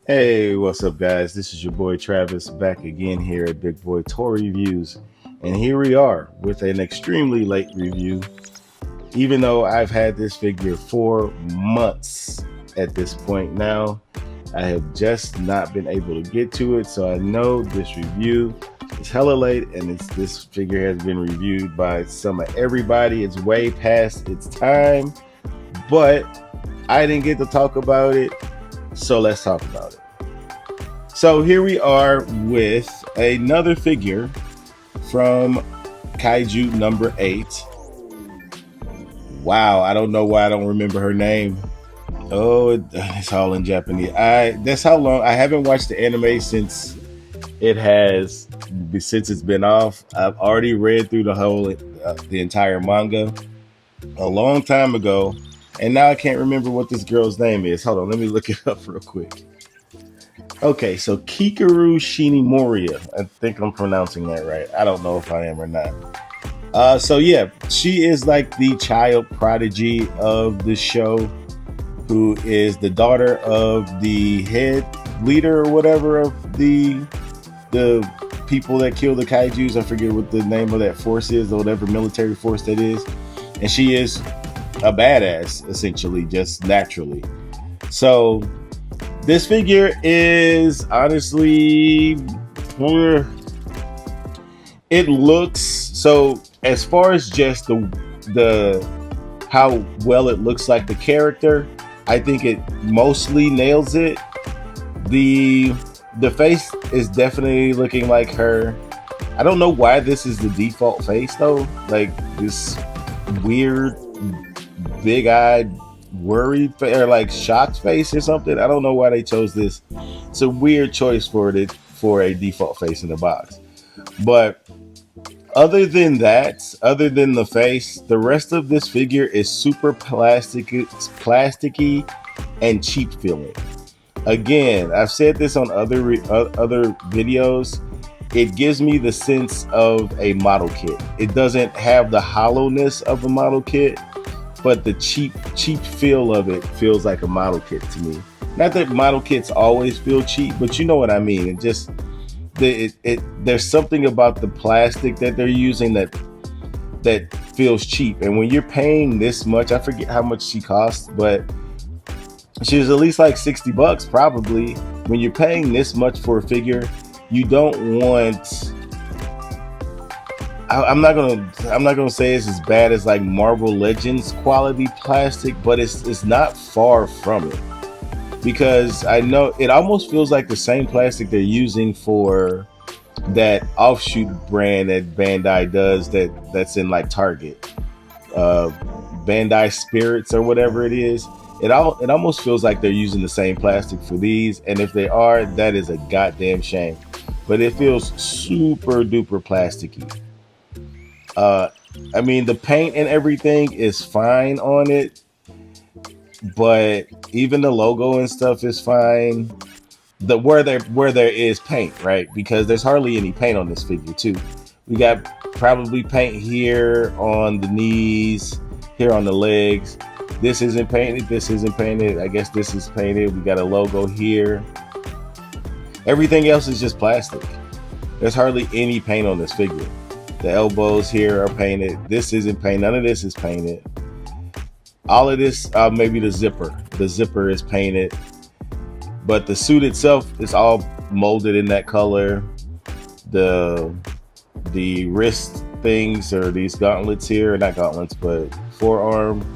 Hey, what's up, guys? This is your boy Travis back again here at Big Boy Toy Reviews. And here we are with an extremely late review, even though I've had this figure for months at this point now. I have just not been able to get to it, so I know this review is hella late, and this figure has been reviewed by some of everybody. It's way past its time, but I didn't get to talk about it, so let's talk about it. So here we are with another figure from Kaiju number 8. Wow, I don't know why I don't remember her name. Oh, it's all in Japanese. That's how long I haven't watched the anime since it's been off. I've already read through the entire manga a long time ago, and now I can't remember what this girl's name is. Hold on, let me look it up real quick. Okay, so Kikoru Shinomiya. I think I'm pronouncing that right. I don't know if I am or not. So yeah, she is like the child prodigy of the show, who is the daughter of the head leader or whatever of the people that kill the kaijus. I forget what the name of that force is, or whatever military force that is. And she is a badass, essentially, just naturally. So this figure is honestly, it looks so, as far as just the how well it looks like the character, I think it mostly nails it. The face is definitely looking like her. I don't know why this is the default face though. Like this weird big-eyed worried or like shocked face or something. I don't know why they chose this. It's a weird choice for a default face in the box. But other than that, other than the face, the rest of this figure is super plasticky and cheap feeling. Again, I've said this on other videos. It gives me the sense of a model kit. It doesn't have the hollowness of a model kit, but the cheap feel of it feels like a model kit to me. Not that model kits always feel cheap, but you know what I mean. It just there's something about the plastic that they're using that feels cheap. And when you're paying this much, I forget how much she costs, but she was at least like $60 probably. When you're paying this much for a figure, you don't want. I'm not gonna say it's as bad as like Marvel Legends quality plastic, but it's not far from it, because I know it almost feels like the same plastic they're using for that offshoot brand that Bandai does that's in like Target, Bandai Spirits or whatever it is. It almost feels like they're using the same plastic for these, and if they are, that is a goddamn shame. But it feels super duper plasticky. I mean, the paint and everything is fine on it, but even the logo and stuff is fine. Where there is paint, right? Because there's hardly any paint on this figure too. We got probably paint here on the knees, here on the legs. This isn't painted. This isn't painted. I guess this is painted. We got a logo here. Everything else is just plastic. There's hardly any paint on this figure. The elbows here are painted. This isn't painted. None of this is painted. All of this, maybe the zipper. The zipper is painted. But the suit itself is all molded in that color. The wrist things, or these gauntlets here, not gauntlets, but forearm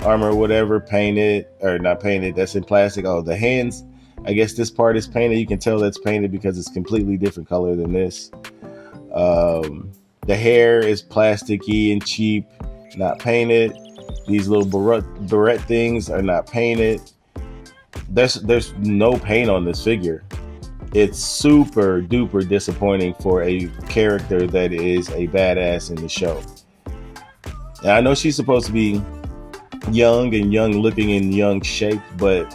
armor, whatever, painted or not painted. That's in plastic. Oh, the hands. I guess this part is painted. You can tell that's painted because it's completely different color than this. The hair is plasticky and cheap, not painted. These little barrette things are not painted. There's no paint on this figure. It's super duper disappointing for a character that is a badass in the show. And I know she's supposed to be young and young looking and young shaped, but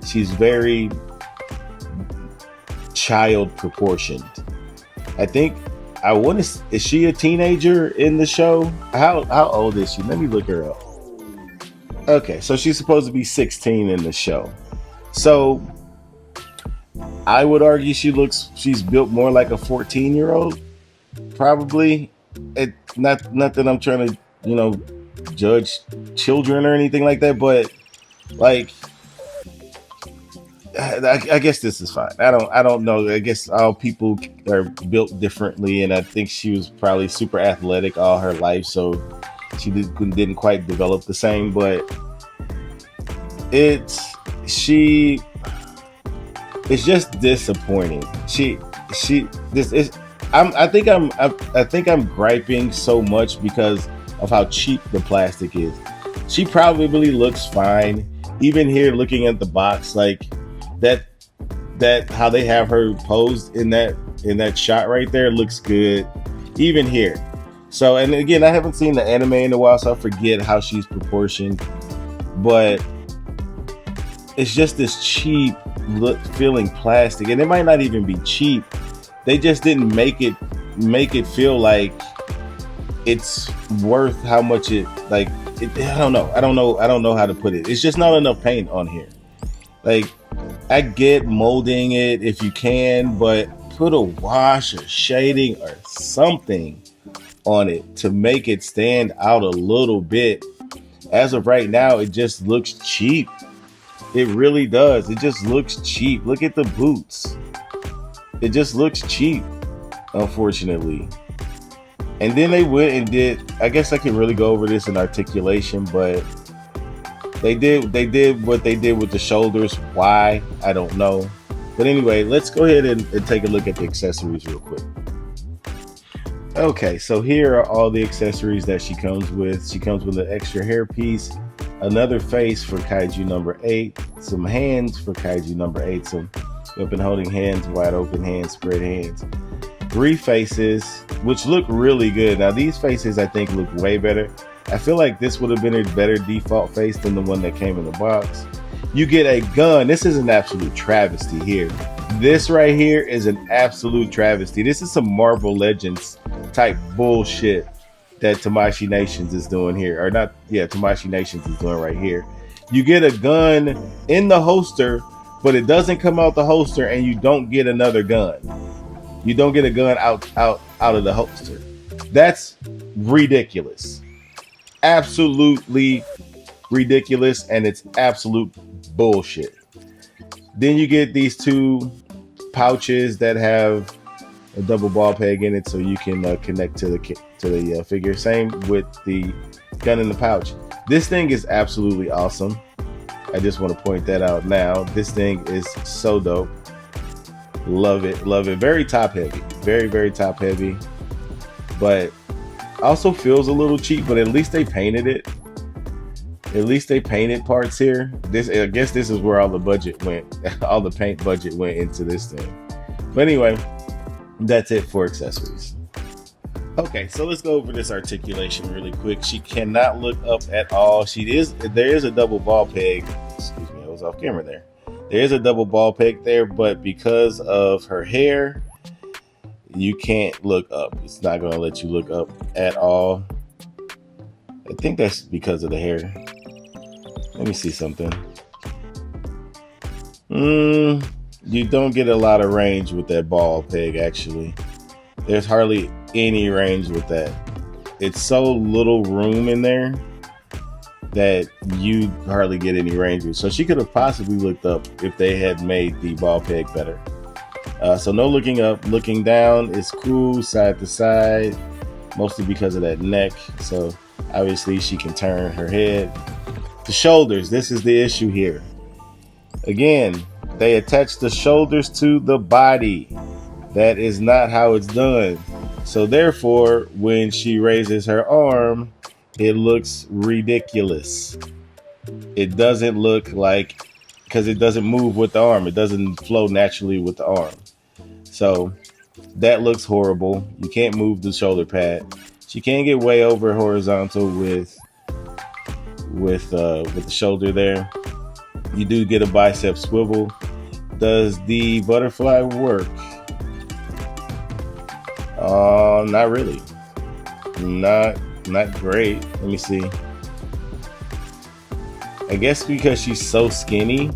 she's very child proportioned. I think is she a teenager in the show? How old is she? Let me look her up. Okay, so she's supposed to be 16 in the show. So I would argue she's built more like a 14-year-old, probably. Not that I'm trying to, judge children or anything like that, but like I guess this is fine. I don't know. I guess all people are built differently, and I think she was probably super athletic all her life, so she didn't quite develop the same. But it's she it's just disappointing. She this is I think I'm griping so much because of how cheap the plastic is. She probably looks fine. Even here looking at the box, like that how they have her posed in that shot right there looks good. Even here. So, and again, I haven't seen the anime in a while, so I forget how she's proportioned. But it's just this cheap look feeling plastic, and it might not even be cheap. They just didn't make it feel like it's worth how much it like. I don't know how to put it. It's just not enough paint on here. Like, I get molding it if you can, but put a wash or shading or something on it to make it stand out a little bit. As of right now, it just looks cheap. It really does. It just looks cheap. Look at the boots. It just looks cheap, unfortunately. And then they went and did, I guess I can really go over this in articulation, but they did what they did with the shoulders. Why? I don't know. But anyway, let's go ahead and take a look at the accessories real quick. Okay, so here are all the accessories that she comes with. She comes with an extra hairpiece, another face for Kaiju number 8, some hands for Kaiju number 8, some weapon holding hands, wide open hands, spread hands. 3 faces, which look really good. Now these faces I think look way better. I feel like this would have been a better default face than the one that came in the box. You get a gun. This is an absolute travesty here. This right here is an absolute travesty. This is some Marvel Legends type bullshit that Tamashii Nations is doing here. Or not, yeah, Tamashii Nations is doing right here. You get a gun in the holster, but it doesn't come out the holster, and you don't get another gun. You don't get a gun out of the holster. That's ridiculous. Absolutely ridiculous, and it's absolute bullshit. Then you get these 2 pouches that have a double ball peg in it, so you can connect to the figure. Same with the gun in the pouch. This thing is absolutely awesome. I just want to point that out now. This thing is so dope. Love it, love it. Very top heavy, very, very top heavy, but also feels a little cheap. But at least they painted it. At least they painted parts here. I guess this is where all the budget went. All the paint budget went into this thing. But anyway, that's it for accessories. Okay, so let's go over this articulation really quick. She cannot look up at all. There is a double ball peg. Excuse me, I was off camera there. There is a double ball peg there, but because of her hair, you can't look up. It's not going to let you look up at all. I think that's because of the hair. Let me see something. You don't get a lot of range with that ball peg, actually. There's hardly any range with that. It's so little room in there that you hardly get any range with. So she could have possibly looked up if they had made the ball peg better. So no looking up. Looking down is cool, side to side, mostly because of that neck. So obviously she can turn her head. The shoulders, this is the issue here. Again, they attach the shoulders to the body. That is not how it's done. So therefore, when she raises her arm, it looks ridiculous. It doesn't look like, because it doesn't move with the arm. It doesn't flow naturally with the arm. So that looks horrible. You can't move the shoulder pad. She can't get way over horizontal with the shoulder there. You do get a bicep swivel. Does the butterfly work? Not really. Not great. Let me see. I guess because she's so skinny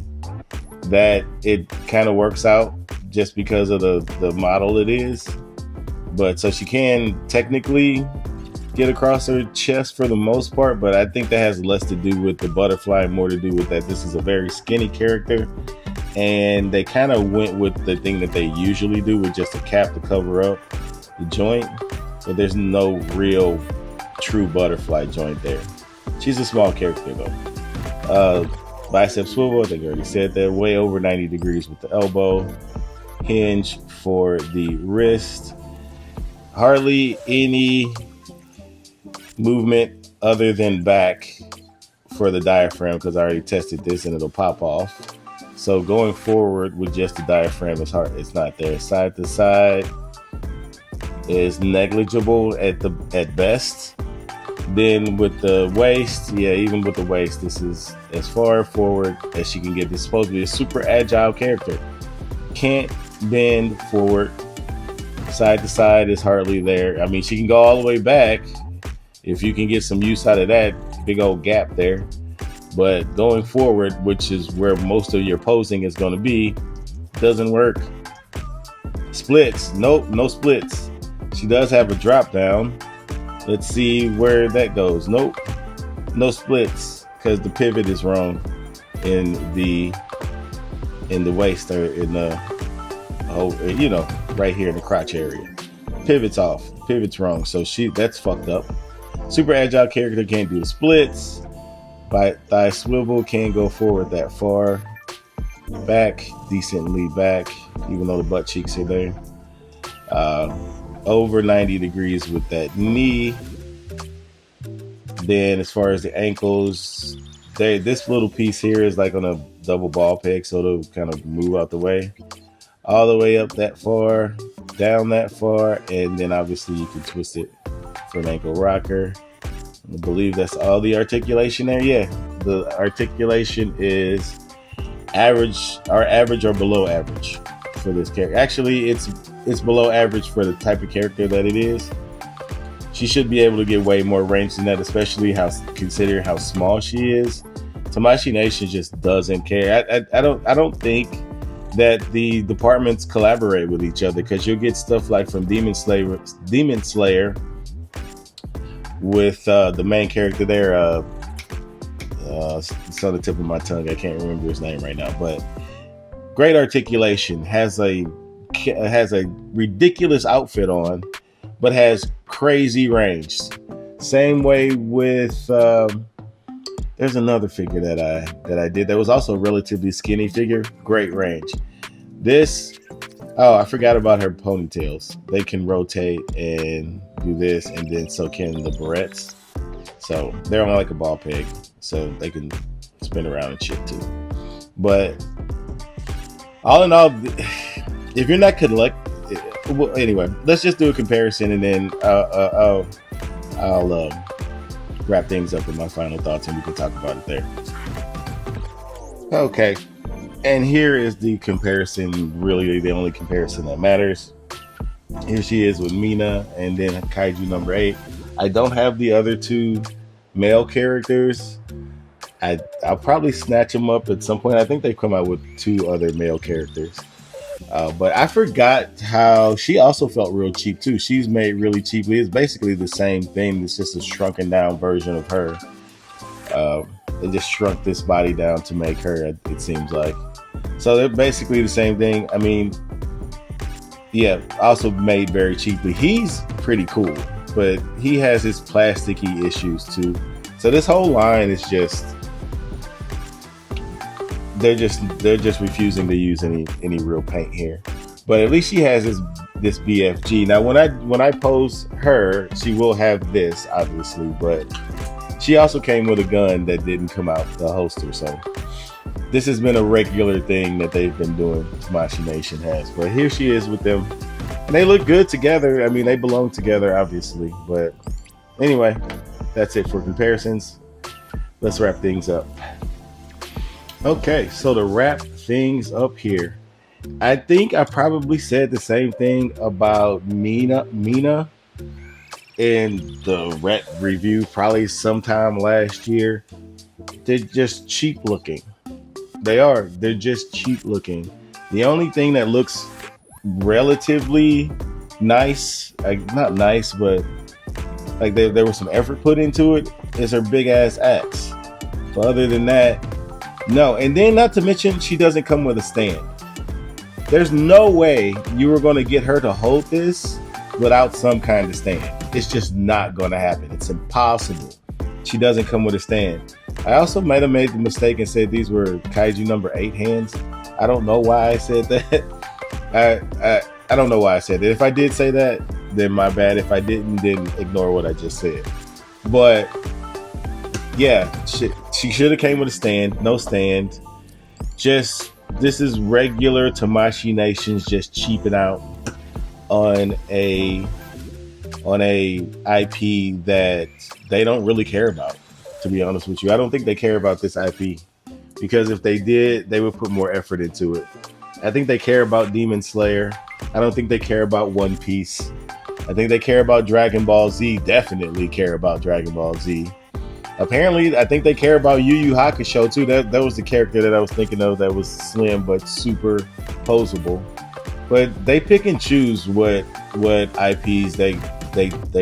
that it kind of works out, just because of the model it is. But so she can technically get across her chest for the most part, but I think that has less to do with the butterfly and more to do with that this is a very skinny character, and they kind of went with the thing that they usually do with just a cap to cover up the joint, but there's no real true butterfly joint there. She's a small character though. Bicep swivel, I think I already said that, way over 90 degrees with the elbow. Hinge for the wrist. Hardly any movement other than back for the diaphragm, because I already tested this and it'll pop off. So going forward with just the diaphragm, it's not there. Side to side is negligible at best. Then with the waist, yeah, even with the waist, this is as far forward as she can get. This is supposed to be a super agile character. Can't bend forward. Side to side is hardly there. I mean, she can go all the way back if you can get some use out of that big old gap there. But going forward, which is where most of your posing is going to be, doesn't work. Splits, nope, no splits. She does have a drop down. Let's see where that goes. Nope, no splits, because the pivot is wrong in the waist, or in the right here in the crotch area. Pivot's off. Pivot's wrong. So that's fucked up. Super agile character can't do the splits. Thigh swivel can't go forward that far. Back, decently back, even though the butt cheeks are there. Over 90 degrees with that knee. Then as far as the ankles, this little piece here is like on a double ball peg, so it'll kind of move out the way. All the way up that far, down that far, and then obviously you can twist it for an ankle rocker. I believe that's all the articulation there. Yeah, the articulation is average or below average for this character. Actually, it's below average for the type of character that it is. She should be able to get way more range than that, especially considering how small she is. Tamashii Nation just doesn't care. I don't think that the departments collaborate with each other, because you'll get stuff like from Demon Slayer with the main character there. It's on the tip of my tongue. I can't remember his name right now, but great articulation, has a ridiculous outfit on, but has crazy range. Same way with there's another figure that I did that was also a relatively skinny figure, great range. I forgot about her ponytails. They can rotate and do this, and then so can the barrettes. So they're on like a ball peg, so they can spin around and shit too. But all in all, if you're not well, anyway, let's just do a comparison, and then I'll wrap things up with my final thoughts, and we can talk about it there. Okay, and here is the comparison, really the only comparison that matters. Here she is with Mina, and then Kaiju number 8. I don't have the other two male characters. I'll probably snatch them up at some point. I think they come out with 2 other male characters. But I forgot how she also felt real cheap too. She's made really cheaply. It's basically the same thing. It's just a shrunken down version of her. They just shrunk this body down to make her, it seems like. So they're basically the same thing. I mean, yeah, also made very cheaply. He's pretty cool, but he has his plasticky issues too. So this whole line is just, they're just refusing to use any real paint here. But at least she has this BFG. Now when I pose her, she will have this obviously, but she also came with a gun that didn't come out the holster. So this has been a regular thing that they've been doing. Tamashii Nation has. But here she is with them, and they look good together. I mean, they belong together obviously. But anyway, that's it for comparisons. Let's wrap things up. Okay, so to wrap things up here, I think I probably said the same thing about Mina in the Ret review, probably sometime last year. They're just cheap looking. They're just cheap looking. The only thing that looks relatively nice, like not nice, but like there was some effort put into it, is her big ass axe. But other than that, no. And then not to mention, she doesn't come with a stand. There's no way you were going to get her to hold this without some kind of stand. It's just not going to happen. It's impossible. She doesn't come with a stand. I also might have made the mistake and said these were Kaiju number 8 hands. I don't know why I said that. I don't know why I said that. If I did say that, then my bad. If I didn't, then ignore what I just said. But yeah, she should have came with a stand. No stand. Just, this is regular Tamashii Nations just cheaping out on a IP that they don't really care about, to be honest with you. I don't think they care about this IP, because if they did, they would put more effort into it. I think they care about Demon Slayer. I don't think they care about One Piece. I think they care about Dragon Ball Z. Definitely care about Dragon Ball Z. Apparently, I think they care about Yu Yu Hakusho too. That was the character that I was thinking of, that was slim but super posable. But they pick and choose what IPs they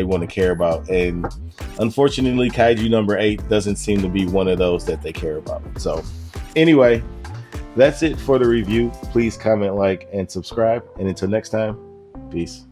want to care about, and unfortunately, Kaiju number 8 doesn't seem to be one of those that they care about. So, anyway, that's it for the review. Please comment, like, and subscribe. And until next time, peace.